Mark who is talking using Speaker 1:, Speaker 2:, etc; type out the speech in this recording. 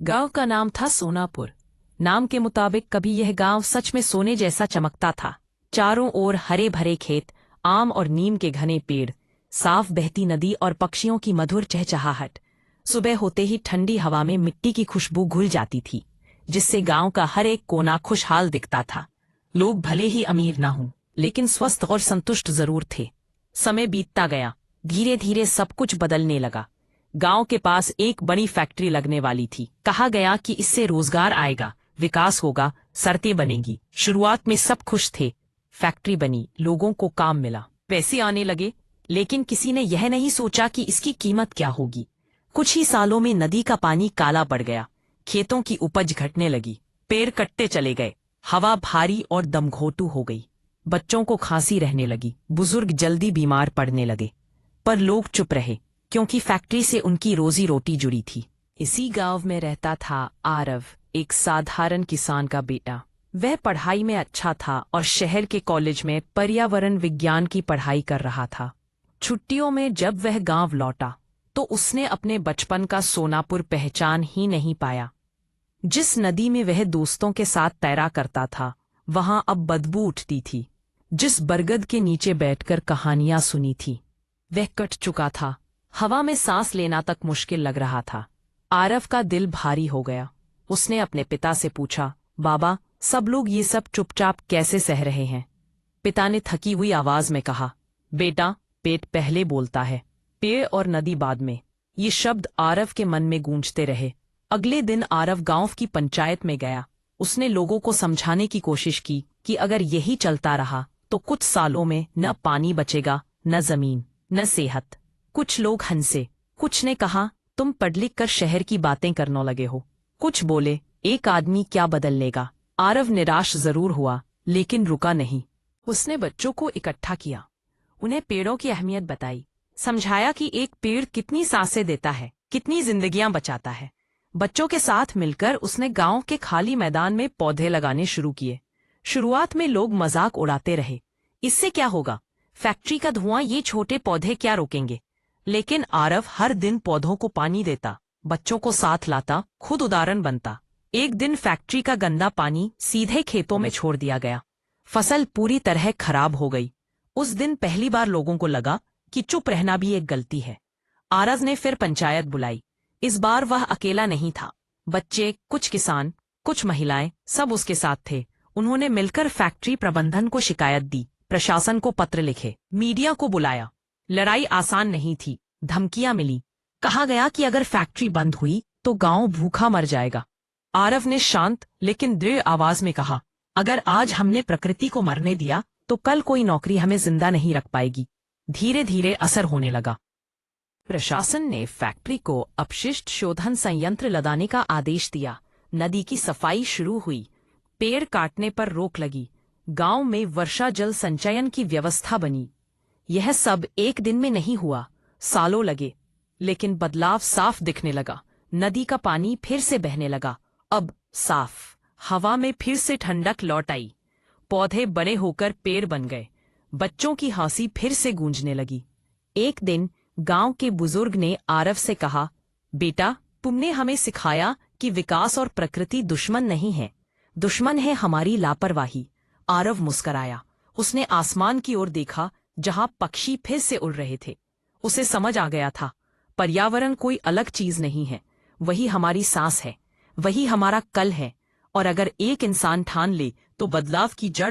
Speaker 1: गांव का नाम था सोनापुर। नाम के मुताबिक कभी यह गांव सच में सोने जैसा चमकता था। चारों ओर हरे भरे खेत, आम और नीम के घने पेड़, साफ बहती नदी और पक्षियों की मधुर चहचहाहट। सुबह होते ही ठंडी हवा में मिट्टी की खुशबू घुल जाती थी, जिससे गांव का हर एक कोना खुशहाल दिखता था। लोग भले ही अमीर ना हों, लेकिन स्वस्थ और संतुष्ट जरूर थे। समय बीतता गया, धीरे धीरे सब कुछ बदलने लगा। गांव के पास एक बड़ी फैक्ट्री लगने वाली थी। कहा गया कि इससे रोजगार आएगा, विकास होगा, सड़कें बनेंगी। शुरुआत में सब खुश थे। फैक्ट्री बनी, लोगों को काम मिला, पैसे आने लगे, लेकिन किसी ने यह नहीं सोचा कि इसकी कीमत क्या होगी। कुछ ही सालों में नदी का पानी काला पड़ गया, खेतों की उपज घटने लगी, पेड़ कटते चले गए, हवा भारी और दमघोटू हो गई। बच्चों को खांसी रहने लगी, बुजुर्ग जल्दी बीमार पड़ने लगे। पर लोग चुप रहे, क्योंकि फैक्ट्री से उनकी रोजी रोटी जुड़ी थी। इसी गांव में रहता था आरव, एक साधारण किसान का बेटा। वह पढ़ाई में अच्छा था और शहर के कॉलेज में पर्यावरण विज्ञान की पढ़ाई कर रहा था। छुट्टियों में जब वह गांव लौटा, तो उसने अपने बचपन का सोनापुर पहचान ही नहीं पाया। जिस नदी में वह दोस्तों के साथ तैरा करता था, वहां अब बदबू उठती थी। जिस बरगद के नीचे बैठकर कहानियां सुनी थी, वह कट चुका था। हवा में सांस लेना तक मुश्किल लग रहा था। आरव का दिल भारी हो गया। उसने अपने पिता से पूछा, बाबा, सब लोग ये सब चुपचाप कैसे सह रहे हैं? पिता ने थकी हुई आवाज में कहा, बेटा, पेट पहले बोलता है, पेड़ और नदी बाद में। ये शब्द आरव के मन में गूंजते रहे। अगले दिन आरव गांव की पंचायत में गया। उसने लोगों को समझाने की कोशिश की कि अगर यही चलता रहा तो कुछ सालों में न पानी बचेगा, न जमीन, न सेहत। कुछ लोग हंसे, कुछ ने कहा, तुम पढ़ लिख कर शहर की बातें करने लगे हो। कुछ बोले, एक आदमी क्या बदल लेगा। आरव निराश जरूर हुआ, लेकिन रुका नहीं। उसने बच्चों को इकट्ठा किया, उन्हें पेड़ों की अहमियत बताई, समझाया कि एक पेड़ कितनी सांसें देता है, कितनी जिंदगियां बचाता है। बच्चों के साथ मिलकर उसने गांव के खाली मैदान में पौधे लगाने शुरू किए। शुरुआत में लोग मजाक उड़ाते रहे, इससे क्या होगा, फैक्ट्री का धुआं ये छोटे पौधे क्या रोकेंगे। लेकिन आरव हर दिन पौधों को पानी देता, बच्चों को साथ लाता, खुद उदाहरण बनता। एक दिन फैक्ट्री का गंदा पानी सीधे खेतों में छोड़ दिया गया। फसल पूरी तरह खराब हो गई। उस दिन पहली बार लोगों को लगा कि चुप रहना भी एक गलती है। आरव ने फिर पंचायत बुलाई। इस बार वह अकेला नहीं था। बच्चे, कुछ किसान, कुछ महिलाएं, सब उसके साथ थे। उन्होंने मिलकर फैक्ट्री प्रबंधन को शिकायत दी, प्रशासन को पत्र लिखे, मीडिया को बुलाया। लड़ाई आसान नहीं थी, धमकियां मिली। कहा गया कि अगर फैक्ट्री बंद हुई तो गांव भूखा मर जाएगा। आरव ने शांत लेकिन दृढ़ आवाज में कहा, अगर आज हमने प्रकृति को मरने दिया तो कल कोई नौकरी हमें जिंदा नहीं रख पाएगी। धीरे धीरे असर होने लगा। प्रशासन ने फैक्ट्री को अपशिष्ट शोधन संयंत्र लगाने का आदेश दिया। नदी की सफाई शुरू हुई, पेड़ काटने पर रोक लगी, गांव में वर्षा जल संचयन की व्यवस्था बनी। यह सब एक दिन में नहीं हुआ, सालों लगे, लेकिन बदलाव साफ दिखने लगा। नदी का पानी फिर से बहने लगा, अब साफ। हवा में फिर से ठंडक लौट आई। पौधे बड़े होकर पेड़ बन गए। बच्चों की हंसी फिर से गूंजने लगी। एक दिन गांव के बुजुर्ग ने आरव से कहा, बेटा, तुमने हमें सिखाया कि विकास और प्रकृति दुश्मन नहीं है, दुश्मन है हमारी लापरवाही। आरव मुस्कराया। उसने आसमान की ओर देखा, जहां पक्षी फिर से उड़ रहे थे। उसे समझ आ गया था, पर्यावरण कोई अलग चीज नहीं है, वही हमारी सांस है, वही हमारा कल है। और अगर एक इंसान ठान ले तो बदलाव की जड़